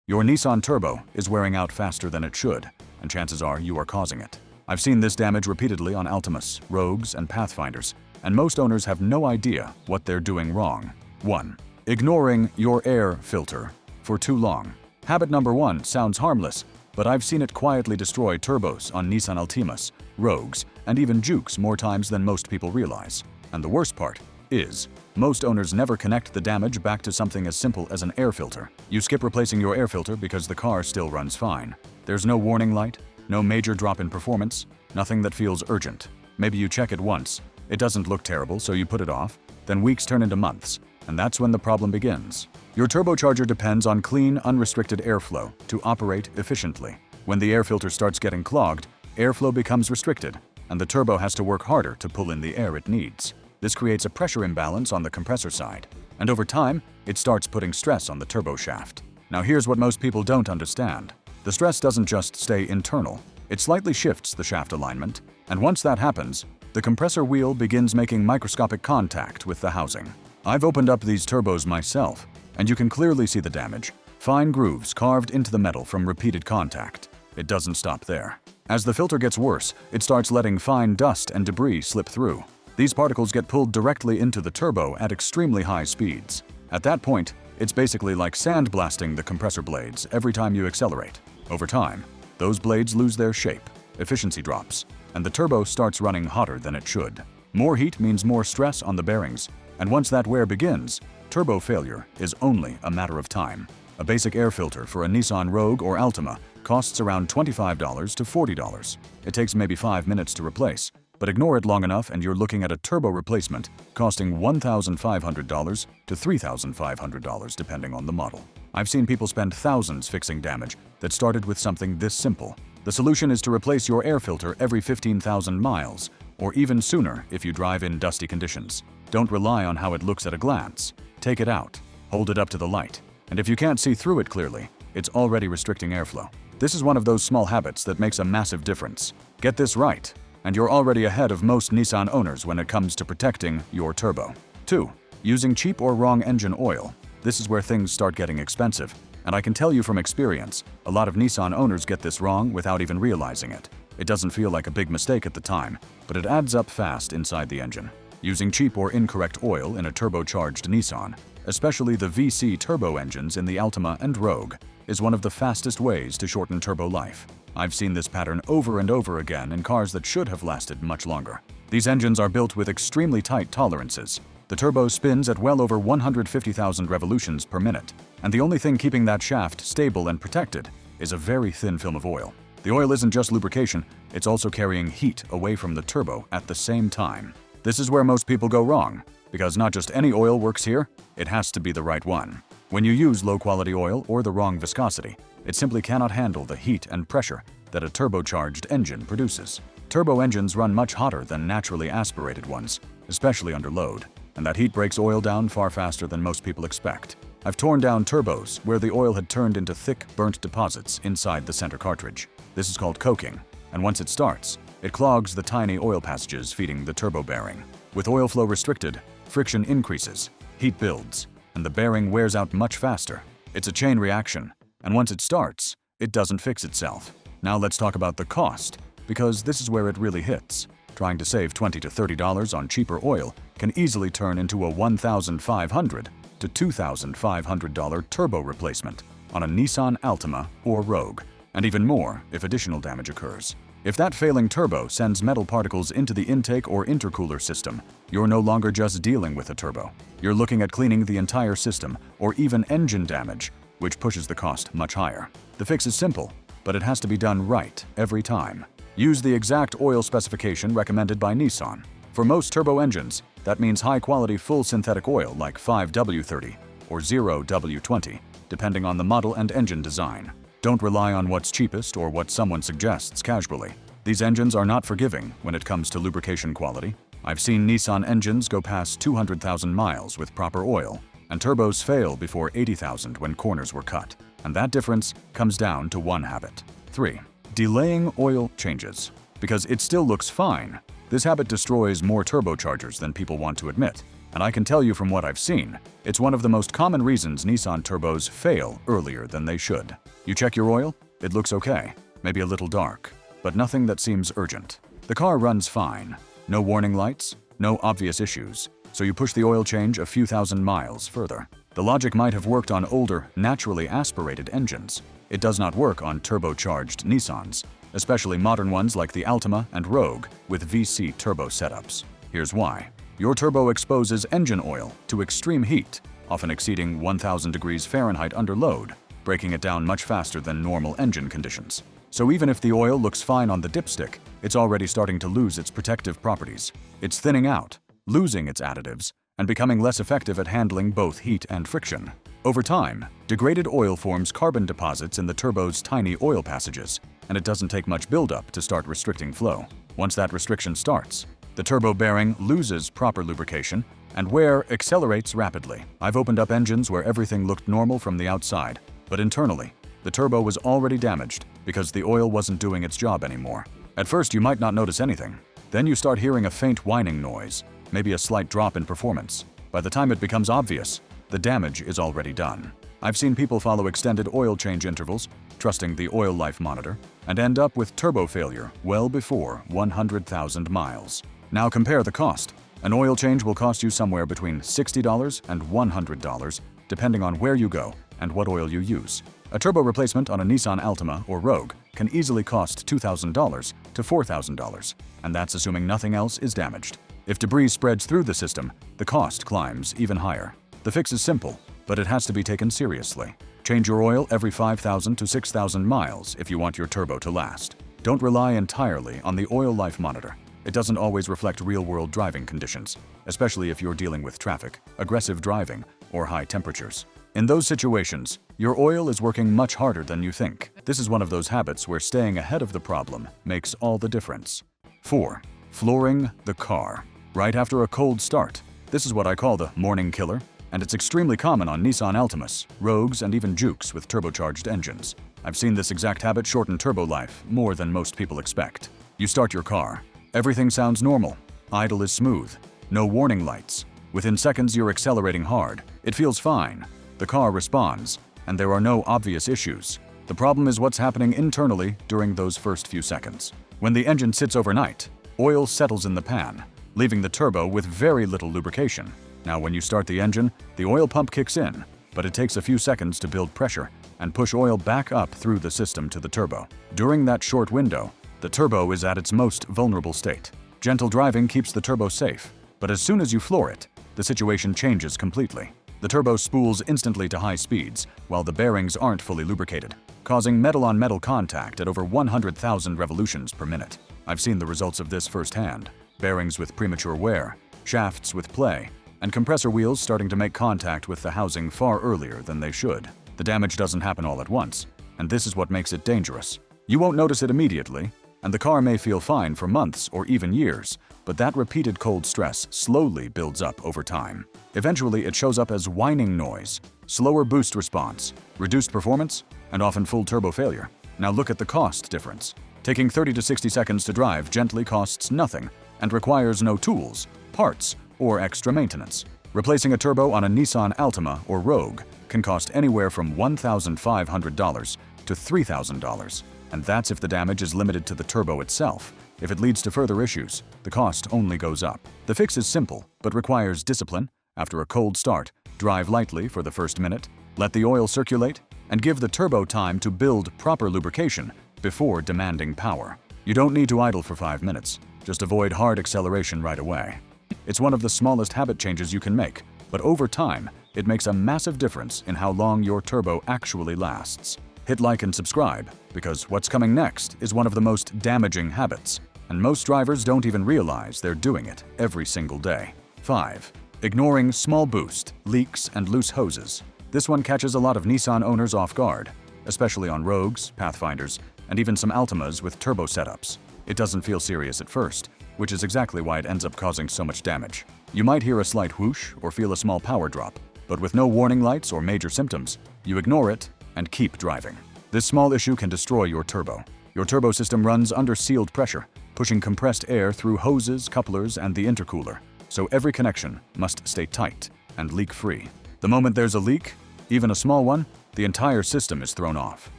Your Nissan turbo is wearing out faster than it should, and chances are you are causing it. I've seen this damage repeatedly on Altimas, Rogues, and Pathfinders, and most owners have no idea what they're doing wrong. 1. Ignoring your air filter for too long. Habit number 1 sounds harmless, but I've seen it quietly destroy turbos on Nissan Altimas, Rogues, and even Jukes more times than most people realize. And the worst part is, most owners never connect the damage back to something as simple as an air filter. You skip replacing your air filter because the car still runs fine. There's no warning light, no major drop in performance, nothing that feels urgent. Maybe you check it once, it doesn't look terrible, so you put it off, then weeks turn into months, and that's when the problem begins. Your turbocharger depends on clean, unrestricted airflow to operate efficiently. When the air filter starts getting clogged, airflow becomes restricted, and the turbo has to work harder to pull in the air it needs. This creates a pressure imbalance on the compressor side, and over time, it starts putting stress on the turbo shaft. Now here's what most people don't understand. The stress doesn't just stay internal, it slightly shifts the shaft alignment, and once that happens, the compressor wheel begins making microscopic contact with the housing. I've opened up these turbos myself, and you can clearly see the damage. Fine grooves carved into the metal from repeated contact. It doesn't stop there. As the filter gets worse, it starts letting fine dust and debris slip through. These particles get pulled directly into the turbo at extremely high speeds. At that point, it's basically like sandblasting the compressor blades every time you accelerate. Over time, those blades lose their shape, efficiency drops, and the turbo starts running hotter than it should. More heat means more stress on the bearings, and once that wear begins, turbo failure is only a matter of time. A basic air filter for a Nissan Rogue or Altima costs around $25 to $40. It takes maybe 5 minutes to replace, but ignore it long enough and you're looking at a turbo replacement costing $1,500 to $3,500 depending on the model. I've seen people spend thousands fixing damage that started with something this simple. The solution is to replace your air filter every 15,000 miles, or even sooner if you drive in dusty conditions. Don't rely on how it looks at a glance. Take it out, hold it up to the light, and if you can't see through it clearly, it's already restricting airflow. This is one of those small habits that makes a massive difference. Get this right, and you're already ahead of most Nissan owners when it comes to protecting your turbo. 2. Using cheap or wrong engine oil. This is where things start getting expensive, and I can tell you from experience, a lot of Nissan owners get this wrong without even realizing it. It doesn't feel like a big mistake at the time, but it adds up fast inside the engine. Using cheap or incorrect oil in a turbocharged Nissan, especially the VC turbo engines in the Altima and Rogue, is one of the fastest ways to shorten turbo life. I've seen this pattern over and over again in cars that should have lasted much longer. These engines are built with extremely tight tolerances. The turbo spins at well over 150,000 revolutions per minute, and the only thing keeping that shaft stable and protected is a very thin film of oil. The oil isn't just lubrication, it's also carrying heat away from the turbo at the same time. This is where most people go wrong, because not just any oil works here, it has to be the right one. When you use low-quality oil or the wrong viscosity, it simply cannot handle the heat and pressure that a turbocharged engine produces. Turbo engines run much hotter than naturally aspirated ones, especially under load, and that heat breaks oil down far faster than most people expect. I've torn down turbos where the oil had turned into thick, burnt deposits inside the center cartridge. This is called coking, and once it starts, it clogs the tiny oil passages feeding the turbo bearing. With oil flow restricted, friction increases, heat builds, and the bearing wears out much faster. It's a chain reaction, and once it starts, it doesn't fix itself. Now let's talk about the cost, because this is where it really hits. Trying to save $20 to $30 on cheaper oil can easily turn into a $1,500 to $2,500 turbo replacement on a Nissan Altima or Rogue, and even more if additional damage occurs. If that failing turbo sends metal particles into the intake or intercooler system, you're no longer just dealing with a turbo. You're looking at cleaning the entire system or even engine damage, which pushes the cost much higher. The fix is simple, but it has to be done right every time. Use the exact oil specification recommended by Nissan. For most turbo engines, that means high-quality full synthetic oil like 5W30 or 0W20, depending on the model and engine design. Don't rely on what's cheapest or what someone suggests casually. These engines are not forgiving when it comes to lubrication quality. I've seen Nissan engines go past 200,000 miles with proper oil, and turbos fail before 80,000 when corners were cut. And that difference comes down to one habit. 3. Delaying oil changes. Because it still looks fine, this habit destroys more turbochargers than people want to admit. And I can tell you from what I've seen, it's one of the most common reasons Nissan turbos fail earlier than they should. You check your oil, it looks okay, maybe a little dark, but nothing that seems urgent. The car runs fine, no warning lights, no obvious issues, so you push the oil change a few thousand miles further. The logic might have worked on older, naturally aspirated engines. It does not work on turbocharged Nissans, especially modern ones like the Altima and Rogue with VC turbo setups. Here's why. Your turbo exposes engine oil to extreme heat, often exceeding 1000 degrees Fahrenheit under load, breaking it down much faster than normal engine conditions. So even if the oil looks fine on the dipstick, it's already starting to lose its protective properties. It's thinning out, losing its additives, and becoming less effective at handling both heat and friction. Over time, degraded oil forms carbon deposits in the turbo's tiny oil passages, and it doesn't take much buildup to start restricting flow. Once that restriction starts, the turbo bearing loses proper lubrication, and wear accelerates rapidly. I've opened up engines where everything looked normal from the outside, but internally, the turbo was already damaged because the oil wasn't doing its job anymore. At first, you might not notice anything. Then you start hearing a faint whining noise, maybe a slight drop in performance. By the time it becomes obvious, the damage is already done. I've seen people follow extended oil change intervals, trusting the oil life monitor, and end up with turbo failure well before 100,000 miles. Now compare the cost. An oil change will cost you somewhere between $60 and $100, depending on where you go and what oil you use. A turbo replacement on a Nissan Altima or Rogue can easily cost $2,000 to $4,000, and that's assuming nothing else is damaged. If debris spreads through the system, the cost climbs even higher. The fix is simple, but it has to be taken seriously. Change your oil every 5,000 to 6,000 miles if you want your turbo to last. Don't rely entirely on the oil life monitor. It doesn't always reflect real-world driving conditions, especially if you're dealing with traffic, aggressive driving, or high temperatures. In those situations, your oil is working much harder than you think. This is one of those habits where staying ahead of the problem makes all the difference. 4. Flooring the car. Right after a cold start. This is what I call the morning killer, and it's extremely common on Nissan Altimas, Rogues, and even Jukes with turbocharged engines. I've seen this exact habit shorten turbo life more than most people expect. You start your car. Everything sounds normal. Idle is smooth. No warning lights. Within seconds, you're accelerating hard. It feels fine. The car responds, and there are no obvious issues. The problem is what's happening internally during those first few seconds. When the engine sits overnight, oil settles in the pan, leaving the turbo with very little lubrication. Now, when you start the engine, the oil pump kicks in, but it takes a few seconds to build pressure and push oil back up through the system to the turbo. During that short window, the turbo is at its most vulnerable state. Gentle driving keeps the turbo safe, but as soon as you floor it, the situation changes completely. The turbo spools instantly to high speeds, while the bearings aren't fully lubricated, causing metal-on-metal contact at over 100,000 revolutions per minute. I've seen the results of this firsthand. Bearings with premature wear, shafts with play, and compressor wheels starting to make contact with the housing far earlier than they should. The damage doesn't happen all at once, and this is what makes it dangerous. You won't notice it immediately, and the car may feel fine for months or even years, but that repeated cold stress slowly builds up over time. Eventually, it shows up as whining noise, slower boost response, reduced performance, and often full turbo failure. Now look at the cost difference. Taking 30 to 60 seconds to drive gently costs nothing and requires no tools, parts, or extra maintenance. Replacing a turbo on a Nissan Altima or Rogue can cost anywhere from $1,500 to $3,000. And that's if the damage is limited to the turbo itself. If it leads to further issues, the cost only goes up. The fix is simple, but requires discipline. After a cold start, drive lightly for the first minute, let the oil circulate, and give the turbo time to build proper lubrication before demanding power. You don't need to idle for 5 minutes. Just avoid hard acceleration right away. It's one of the smallest habit changes you can make, but over time, it makes a massive difference in how long your turbo actually lasts. Hit like and subscribe, because what's coming next is one of the most damaging habits, and most drivers don't even realize they're doing it every single day. 5. Ignoring small boost, leaks, and loose hoses. This one catches a lot of Nissan owners off guard, especially on Rogues, Pathfinders, and even some Altimas with turbo setups. It doesn't feel serious at first, which is exactly why it ends up causing so much damage. You might hear a slight whoosh or feel a small power drop, but with no warning lights or major symptoms, you ignore it and keep driving. This small issue can destroy your turbo. Your turbo system runs under sealed pressure, pushing compressed air through hoses, couplers, and the intercooler. so every connection must stay tight and leak-free. The moment there's a leak, even a small one, the entire system is thrown off.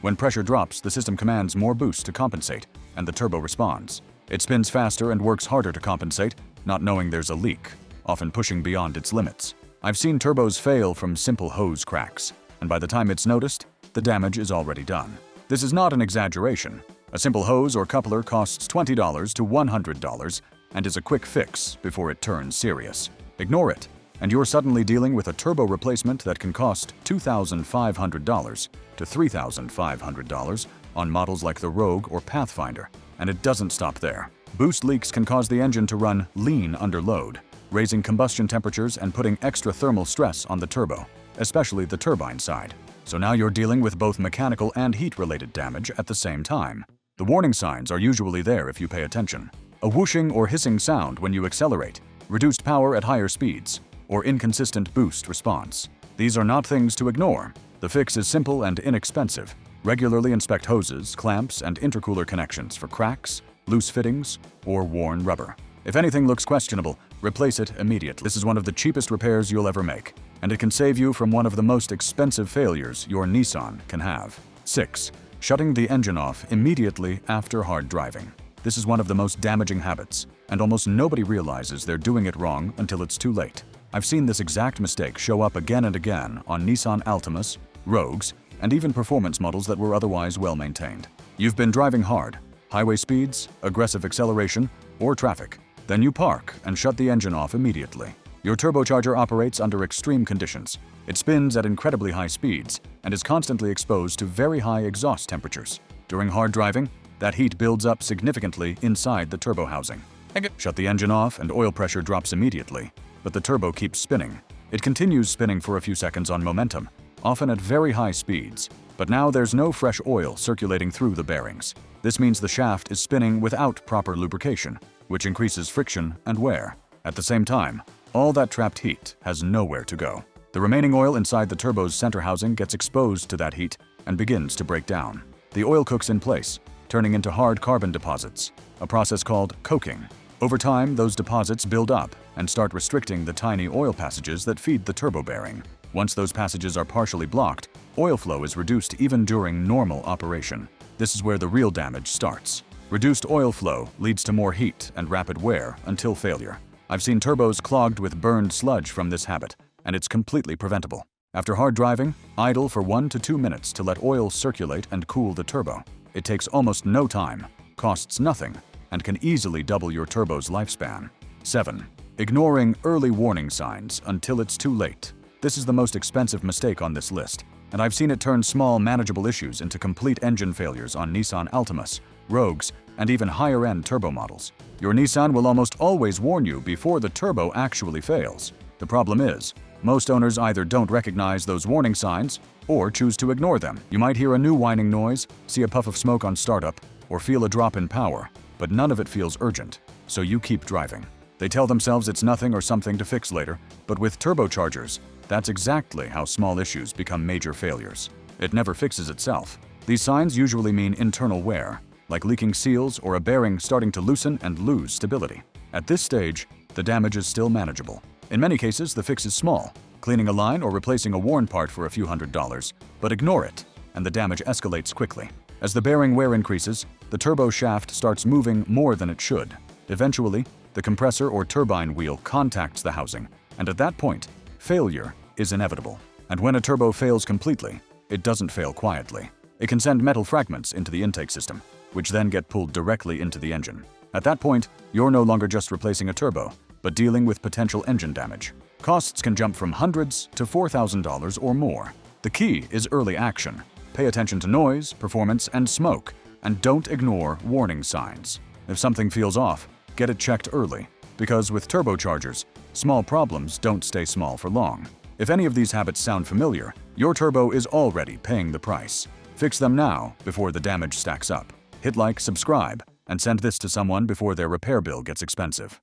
When pressure drops, the system commands more boost to compensate, and the turbo responds. It spins faster and works harder to compensate, not knowing there's a leak, often pushing beyond its limits. I've seen turbos fail from simple hose cracks, and by the time it's noticed, the damage is already done. This is not an exaggeration. A simple hose or coupler costs $20 to $100 and is a quick fix before it turns serious. Ignore it, and you're suddenly dealing with a turbo replacement that can cost $2,500 to $3,500 on models like the Rogue or Pathfinder. And it doesn't stop there. Boost leaks can cause the engine to run lean under load, raising combustion temperatures and putting extra thermal stress on the turbo, especially the turbine side. So now you're dealing with both mechanical and heat-related damage at the same time. The warning signs are usually there if you pay attention. A whooshing or hissing sound when you accelerate, reduced power at higher speeds, or inconsistent boost response. These are not things to ignore. The fix is simple and inexpensive. Regularly inspect hoses, clamps, and intercooler connections for cracks, loose fittings, or worn rubber. If anything looks questionable, replace it immediately. This is one of the cheapest repairs you'll ever make, and it can save you from one of the most expensive failures your Nissan can have. 6. Shutting the engine off immediately after hard driving. This is one of the most damaging habits, and almost nobody realizes they're doing it wrong until it's too late. I've seen this exact mistake show up again and again on Nissan Altimas, Rogues, and even performance models that were otherwise well-maintained. You've been driving hard, highway speeds, aggressive acceleration, or traffic. Then you park and shut the engine off immediately. Your turbocharger operates under extreme conditions. It spins at incredibly high speeds and is constantly exposed to very high exhaust temperatures. During hard driving, that heat builds up significantly inside the turbo housing. Shut the engine off and oil pressure drops immediately, but the turbo keeps spinning. It continues spinning for a few seconds on momentum, often at very high speeds, but now there's no fresh oil circulating through the bearings. This means the shaft is spinning without proper lubrication, which increases friction and wear. At the same time, all that trapped heat has nowhere to go. The remaining oil inside the turbo's center housing gets exposed to that heat and begins to break down. The oil cooks in place, turning into hard carbon deposits, a process called coking. Over time, those deposits build up and start restricting the tiny oil passages that feed the turbo bearing. Once those passages are partially blocked, oil flow is reduced even during normal operation. This is where the real damage starts. Reduced oil flow leads to more heat and rapid wear until failure. I've seen turbos clogged with burned sludge from this habit, and it's completely preventable. After hard driving, idle for 1 to 2 minutes to let oil circulate and cool the turbo. It takes almost no time, costs nothing, and can easily double your turbo's lifespan. 7. Ignoring early warning signs until it's too late. This is the most expensive mistake on this list, and I've seen it turn small, manageable issues into complete engine failures on Nissan Altimas, Rogues, and even higher-end turbo models. Your Nissan will almost always warn you before the turbo actually fails. The problem is, most owners either don't recognize those warning signs or choose to ignore them. You might hear a new whining noise, see a puff of smoke on startup, or feel a drop in power, but none of it feels urgent, so you keep driving. They tell themselves it's nothing or something to fix later, but with turbochargers, that's exactly how small issues become major failures. It never fixes itself. These signs usually mean internal wear, like leaking seals or a bearing starting to loosen and lose stability. At this stage, the damage is still manageable. In many cases, the fix is small, cleaning a line or replacing a worn part for a few $100s, but ignore it, and the damage escalates quickly. As the bearing wear increases, the turbo shaft starts moving more than it should. Eventually, the compressor or turbine wheel contacts the housing, and at that point, failure is inevitable. And when a turbo fails completely, it doesn't fail quietly. It can send metal fragments into the intake system, which then get pulled directly into the engine. At that point, you're no longer just replacing a turbo, but dealing with potential engine damage. Costs can jump from hundreds to $4,000 or more. The key is early action. Pay attention to noise, performance, and smoke, and don't ignore warning signs. If something feels off, get it checked early, because with turbochargers, small problems don't stay small for long. If any of these habits sound familiar, your turbo is already paying the price. Fix them now before the damage stacks up. Hit like, subscribe, and send this to someone before their repair bill gets expensive.